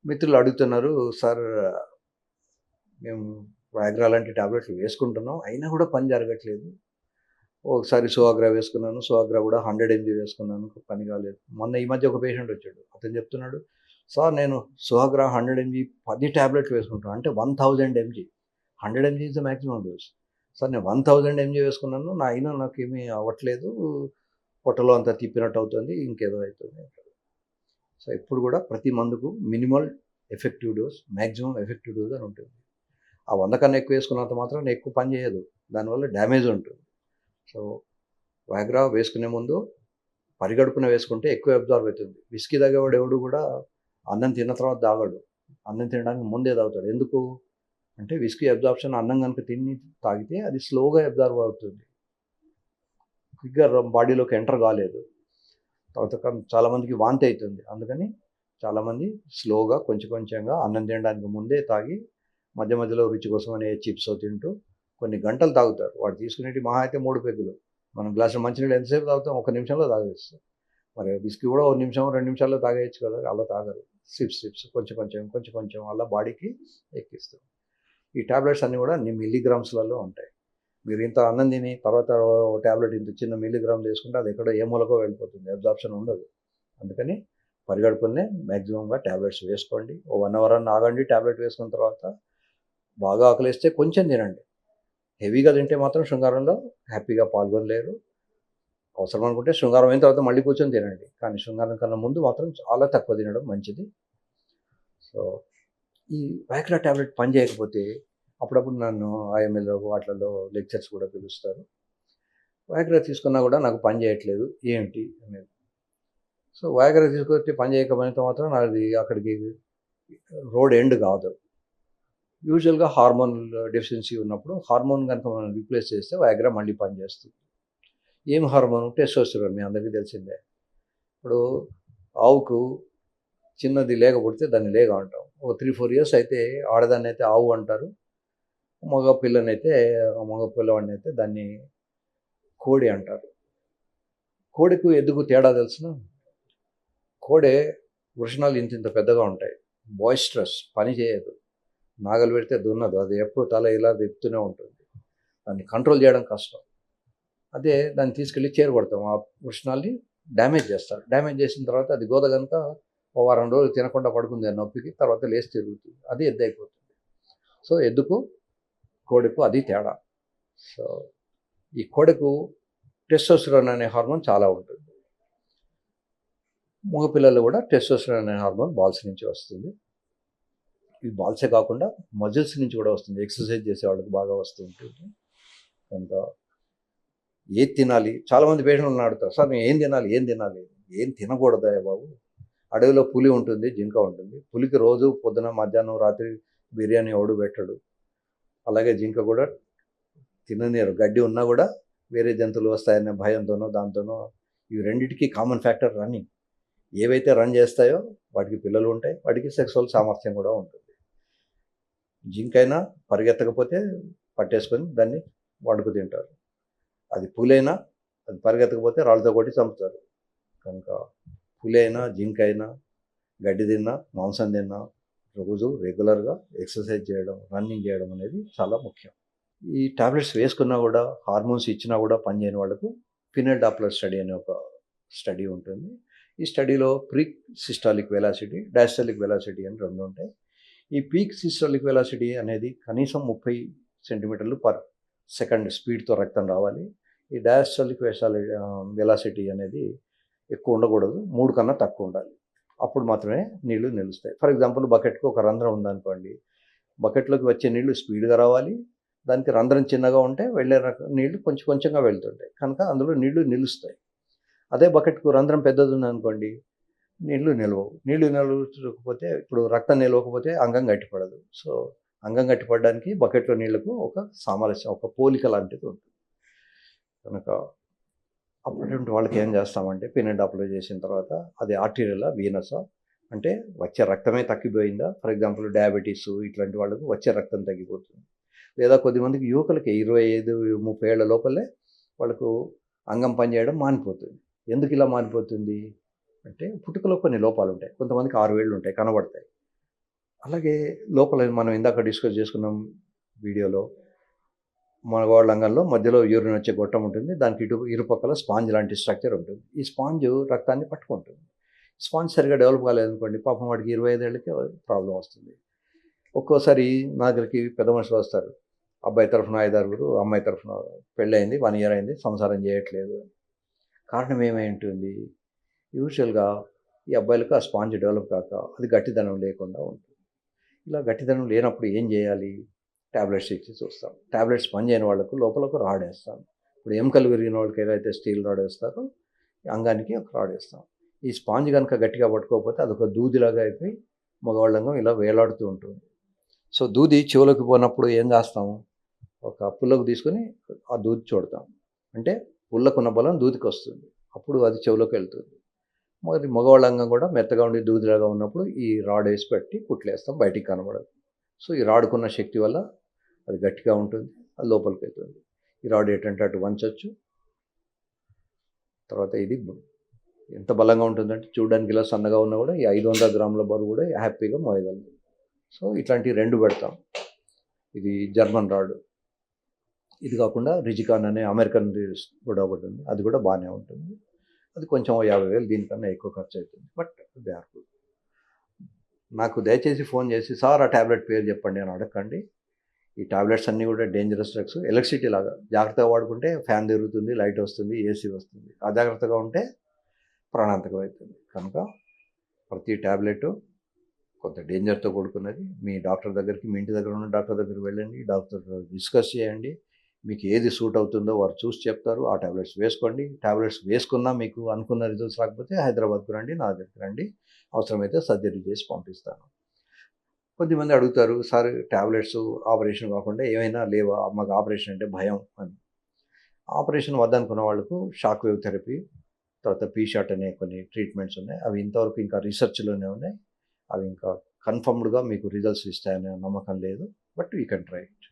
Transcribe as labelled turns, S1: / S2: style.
S1: మిత్రులు అడుగుతున్నారు, "సార్ మేము వయాగ్రా లాంటి టాబ్లెట్లు వేసుకుంటున్నాం. అయినా కూడా పని జరగట్లేదు. ఒకసారి సువాగ్రా వేసుకున్నాను. సువాగ్రా కూడా 100 ఎంజీ వేసుకున్నాను. పని కాలేదు." మొన్న ఈ మధ్య ఒక పేషెంట్ వచ్చాడు. అతను చెప్తున్నాడు, "సార్ నేను సువాగ్రా 100 ఎంజీ 10 టాబ్లెట్లు వేసుకుంటున్నాను." అంటే 1000 MG. 100 MG is the maximum dose. "Sir నేను 1000 ఎంజీ వేసుకున్నాను. అయినా నాకేమీ అవ్వట్లేదు. పొట్టలో అంతా తిప్పినట్టు అవుతుంది. ఇంకేదో అవుతుంది." సో ఎప్పుడు కూడా ప్రతి మందుకు minimal effective dose, maximum effective dose అని ఉంటుంది. ఆ 100 కన్నా ఎక్కువ వేసుకున్నంత మాత్రాన ఎక్కువ పని చేయదు. దానివల్ల డ్యామేజ్ ఉంటుంది. సో వయాగ్రా వేసుకునే ముందు పరిగడుపున వేసుకుంటే ఎక్కువ అబ్జార్బ్ అవుతుంది. విస్కీ తాగేవాడు ఎవడు కూడా అన్నం తిన్న తర్వాత తాగడు. అన్నం తినడానికి ముందే తాగుతాడు. ఎందుకు అంటే విస్కీ అబ్జార్ప్షన్ అన్నం కనుక తిని తాగితే అది స్లోగా అబ్జార్బ్ అవుతుంది. క్విక్గా బాడీలోకి ఎంటర్ కాలేదు. తర్వాత చాలామందికి వాంతి అవుతుంది. అందుకని చాలామంది స్లోగా కొంచెం కొంచెంగా అన్నం తినడానికి ముందే తాగి మధ్య మధ్యలో రుచి కోసం అనే చిప్స్ తింటూ కొన్ని గంటలు తాగుతారు. వాడు తీసుకునేటి మహా అయితే 3 పెగ్గులు. మనం గ్లాసులో మంచినీళ్ళు ఎంతసేపు తాగుతాం? ఒక నిమిషంలో తాగేస్తాం. మరి విస్కీ కూడా 1 నిమిషం, 2 నిమిషాల్లో తాగేయచ్చు కదా! అలా తాగరు. సిప్స్ కొంచెం కొంచెం, కొంచెం కొంచెం అలా బాడీకి ఎక్కిస్తాం. ఈ టాబ్లెట్స్ అన్నీ కూడా అన్ని మిల్లీగ్రామ్స్‌లలో ఉంటాయి. మీరు ఇంత అన్నం తిని తర్వాత టాబ్లెట్ ఇంత చిన్న మిల్లీగ్రామ్‌లు తీసుకుంటే అది ఎక్కడో ఏ మూలకో వెళ్ళిపోతుంది. అబ్జార్ప్షన్ ఉండదు. అందుకని పరిగడుపునే మాక్సిమంగా టాబ్లెట్స్ వేసుకోండి. ఓ 1 అవర్ అన్నా ఆగండి. టాబ్లెట్ వేసుకున్న తర్వాత బాగా ఆకలేస్తే కొంచెం తినండి. హెవీగా తింటే మాత్రం శృంగారంలో హ్యాపీగా పాల్గొనలేరు. అవసరం అనుకుంటే శృంగారం అయిన తర్వాత మళ్ళీ కూర్చొని తినండి. కానీ శృంగారం కన్నా ముందు మాత్రం చాలా తక్కువ తినడం మంచిది. సో ఈ వయాగ్రా టాబ్లెట్ పని చేయకపోతే అప్పుడప్పుడు నన్ను ఐఎంఎల్ వాటిలలో లెక్చర్స్ కూడా పిలుస్తారు. వయాగ్రా తీసుకున్నా కూడా నాకు పని చేయట్లేదు ఏంటి అనేది. సో వయాగ్రా తీసుకొచ్చి పని చేయకపోయినంత మాత్రం నాది అక్కడికి రోడ్ ఎండ్ కాదు. యూజువల్గా హార్మోన్ డెఫిషియన్సీ ఉన్నప్పుడు హార్మోన్ కనుక మనం రీప్లేస్ చేస్తే వయాగ్రా మళ్ళీ పనిచేస్తుంది. ఏం హార్మోన్? టెస్టోస్టెరాన్. మీ అందరికీ తెలిసిందే. ఇప్పుడు ఆవుకు చిన్నది లేగ పుడితే దాన్ని లేగ అంటాం. ఒక 3-4 ఇయర్స్ అయితే ఆడదాన్ని అయితే ఆవు అంటారు. మగ పిల్లనైతే మగ పిల్లవాడినైతే దాన్ని కోడి అంటారు. కోడికి ఎద్దుకు తేడా తెలుసునా? కోడె వృషణాలు ఇంతింత పెద్దగా ఉంటాయి. బాయిస్ట్రస్, పని చేయదు. నాగలి పెడితే దున్నదు. అది ఎప్పుడు తల ఇలా తిప్పుతూనే ఉంటుంది. దాన్ని కంట్రోల్ చేయడం కష్టం. అదే దాన్ని తీసుకెళ్ళి చేరగొడతాం. ఆ వృషణాల్ని డ్యామేజ్ చేస్తారు. డ్యామేజ్ చేసిన తర్వాత అది గోద కనుక ఓ వారం రోజులు తినకుండా పడుకుంది ఆ నొప్పికి. తర్వాత లేచి తిరుగుతుంది. అది ఎద్దు అయిపోతుంది. సో ఎద్దుకు కోడెకు అది తేడా. సో ఈ కోడెకు టెస్టోస్టెరాన్ అనే హార్మోన్ చాలా ఉంటుంది. మగపిల్లలు కూడా టెస్టోస్టెరాన్ అనే హార్మోన్ బాల్స్ నుంచి వస్తుంది. ఈ బాల్సే కాకుండా మజిల్స్ నుంచి కూడా వస్తుంది. ఎక్సర్సైజ్ చేసే వాళ్ళకి బాగా వస్తూ ఉంటుంది. కనుక ఏది తినాలి? చాలామంది పేషెంట్లు అడుగుతారు, "సార్ మేము ఏం తినాలి? ఏం తినాలి?" ఏం తినకూడదా బాబు? అడవిలో పులి ఉంటుంది, జింక ఉంటుంది. పులికి రోజు పొద్దున, మధ్యాహ్నం, రాత్రి బిర్యానీ ఎవడు పెట్టడు. అలాగే జింక కూడా తిననీయరు. గడ్డి ఉన్నా కూడా వేరే జంతువులు వస్తాయనే భయంతోనో దాంతోనో. ఇవి రెండిటికి కామన్ ఫ్యాక్టర్ రన్నింగ్. ఏవైతే రన్ చేస్తాయో వాటికి పిల్లలు ఉంటాయి. వాటికి సెక్సువల్ సామర్థ్యం కూడా ఉంటుంది. జింకైనా పరిగెత్తకపోతే పట్టేసుకొని దాన్ని వండుకు తింటారు. అది పులైనా అది పరిగెత్తకపోతే రాళ్ళతో కొట్టి చంపుతారు. కనుక పులి అయినా, జింక అయినా, గడ్డి తిన్నా, మాంసం తిన్నా రోజు రెగ్యులర్గా ఎక్సర్సైజ్ చేయడం, రన్నింగ్ చేయడం అనేది చాలా ముఖ్యం. ఈ టాబ్లెట్స్ వేసుకున్నా కూడా, హార్మోన్స్ ఇచ్చినా కూడా పనిచేయని వాళ్ళకు ఫినైల్ డాప్లర్ స్టడీ అనే ఒక స్టడీ ఉంటుంది. ఈ స్టడీలో ప్రీక్ సిస్టాలిక్ వెలాసిటీ, డయాస్టాలిక్ వెలాసిటీ అని 2 ఉంటాయి. ఈ పీక్ సిస్టాలిక్ వెలాసిటీ అనేది కనీసం 30 సెంటీమీటర్లు పర్ సెకండ్ స్పీడ్తో రక్తం రావాలి. ఈ డయాస్టాలిక్ వెలాసిటీ అనేది ఎక్కువ ఉండకూడదు. 3 కన్నా తక్కువ ఉండాలి. అప్పుడు మాత్రమే నీళ్లు నిలుస్తాయి. ఫర్ ఎగ్జాంపుల్ బకెట్కి ఒక రంధ్రం ఉందనుకోండి. బకెట్లోకి వచ్చే నీళ్లు స్పీడ్గా రావాలి. దానికి రంధ్రం చిన్నగా ఉంటే వెళ్ళే నీళ్లు కొంచెం కొంచెంగా వెళ్తుంటాయి. కనుక అందులో నీళ్లు నిలుస్తాయి. అదే బకెట్కు రంధ్రం పెద్దది ఉందనుకోండి, నీళ్లు నిలవవు. నీళ్లు నిలవకపోతే ఇప్పుడు రక్తం నిలవకపోతే అంగం గట్టిపడదు. సో అంగం గట్టిపడడానికి బకెట్లో నీళ్లకు ఒక సామరస్యం, ఒక పోలిక లాంటిది ఉంటుంది. కనుక అటువంటి వాళ్ళకి ఏం చేస్తామంటే పినెట్ అప్లై చేసిన తర్వాత అది ఆర్టీరియలా, వీనసా, అంటే వచ్చే రక్తమే తగ్గిపోయిందా? ఫర్ ఎగ్జాంపుల్ డయాబెటీస్ ఇట్లాంటి వాళ్ళకు వచ్చే రక్తం తగ్గిపోతుంది. లేదా కొద్దిమందికి యువకులకి 25, 30 ఏళ్ల లోపలే వాళ్ళకు అంగం పనిచేయడం మానిపోతుంది. ఎందుకు ఇలా మానిపోతుంది అంటే పుట్టుకలో కొన్ని లోపాలు ఉంటాయి. కొంతమందికి 6 వేళ్ళు ఉంటాయి, కనబడతాయి. అలాగే లోపల మనం ఇందాక డిస్కస్ చేసుకున్నాం వీడియోలో, మగవాళ్ళ అంగంలో మధ్యలో యూరిన్ వచ్చే గొట్టం ఉంటుంది. దానికి ఇరుపక్కల స్పాంజ్ లాంటి స్ట్రక్చర్ ఉంటుంది. ఈ స్పాంజ్ రక్తాన్ని పట్టుకుంటుంది. స్పాంజ్ సరిగ్గా డెవలప్ కాలేదనుకోండి, పాపం వాడికి 25 ఏళ్ళకే ప్రాబ్లమ్ వస్తుంది. ఒక్కోసారి నా దగ్గరికి పెద్ద మనుషులు వస్తారు. అబ్బాయి తరఫున 5, 6, అమ్మాయి తరఫున పెళ్ళయింది, 1 ఇయర్ అయింది, సంసారం చేయట్లేదు. కారణం ఏమైంటుంది? యూజువల్‌గా ఈ అబ్బాయిలకు ఆ స్పాంజ్ డెవలప్ కాక అది గట్టిదనం లేకుండా ఉంటుంది. ఇలా గట్టిదనం లేనప్పుడు ఏం చేయాలి? టాబ్లెట్స్ ఇచ్చి చూస్తాం. టాబ్లెట్స్ పనిచేయని వాళ్ళకు లోపల ఒక రాడ్ ఏస్తాం. ఇప్పుడు ఎముకలు విరిగిన వాళ్ళకి ఏదైతే స్టీల్ రాడ్ ఏస్తారో, అంగానికి ఒక రాడ్ ఏస్తాం. ఈ స్పాంజ్ గనుక గట్టిగా పట్టుకోకపోతే అదొక దూదిలాగా అయిపోయి మగవాళ్ళ అంగం ఇలా వేలాడుతూ ఉంటుంది. సో, దూది చెవులోకి పోనప్పుడు ఏం చేస్తాం? ఒక పుల్లకు తీసుకొని ఆ దూది చూడతాం. అంటే పుల్లకున్న బలం దూదికొస్తుంది. అప్పుడు అది చెవులోకి వెళ్తుంది. మరి మగవాళ్ళ అంగం కూడా మెత్తగా ఉండి దూదిలాగా ఉన్నప్పుడు ఈ రాడ్ వేసి పెట్టి కుట్లేస్తాం, బయటికి కనబడదు. సో, ఈ రాడ్‌కున్న శక్తి వల్ల అది గట్టిగా ఉంటుంది. అది లోపలికి వెళ్తుంది. ఈ రాడ్ ఎటంటే అటు వంచొచ్చు. తర్వాత ఇది ఎంత బలంగా ఉంటుందంటే చూడడానికి ఇలా సన్నగా ఉన్నా కూడా ఈ 500 గ్రాముల బరువు కూడా హ్యాపీగా మోయగలదు. సో, ఇట్లాంటివి 2 పెడతాం. ఇది జర్మన్ రాడ్. ఇది కాకుండా రిజికాన్ అనే అమెరికన్ కూడా ఒకటి ఉంది. అది కూడా బాగానే ఉంటుంది. అది కొంచెం 50,000 దీనికన్నా ఎక్కువ ఖర్చు అవుతుంది. But they are good. నాకు దయచేసి ఫోన్ చేసి, సార్ ఆ టాబ్లెట్ పేరు చెప్పండి అని అడగకండి. ఈ టాబ్లెట్స్ అన్నీ కూడా డేంజరస్ డ్రగ్స్. ఎలక్ట్రిసిటీ లాగా జాగ్రత్తగా వాడుకుంటే ఫ్యాన్ తిరుగుతుంది, లైట్ వస్తుంది, ఏసీ వస్తుంది. అజాగ్రత్తగా ఉంటే ప్రాణాంతకం అవుతుంది. కనుక ప్రతి టాబ్లెట్ కొంత డేంజర్తో కూడుకున్నది. మీ డాక్టర్ దగ్గరికి, మీ ఇంటి దగ్గర ఉన్న డాక్టర్ దగ్గరికి వెళ్ళండి. డాక్టర్తో డిస్కస్ చేయండి. మీకు ఏది సూట్ అవుతుందో వారు చూసి చెప్తారు. ఆ టాబ్లెట్స్ వేసుకోండి. టాబ్లెట్స్ వేసుకున్నా మీకు అనుకున్న రిజల్ట్స్ రాకపోతే హైదరాబాద్‌కు రండి, నా దగ్గరికి రండి. అవసరమైతే సర్జరీ చేసి పంపిస్తాను. కొద్దిమంది అడుగుతారు, సార్ టాబ్లెట్స్ ఆపరేషన్ కాకుండా ఏమైనా లేవా? మాకు ఆపరేషన్ అంటే భయం అని. ఆపరేషన్ వద్దనుకున్న వాళ్ళకు షాక్ వేవ్ థెరపీ, తర్వాత పీ-షాట్ అనే కొన్ని ట్రీట్మెంట్స్ ఉన్నాయి. అవి ఇంతవరకు ఇంకా రీసెర్చ్‌లోనే ఉన్నాయి. అవి ఇంకా కన్ఫర్మ్డ్‌గా మీకు రిజల్ట్స్ ఇస్తాయనే నమ్మకం లేదు. But you can try it.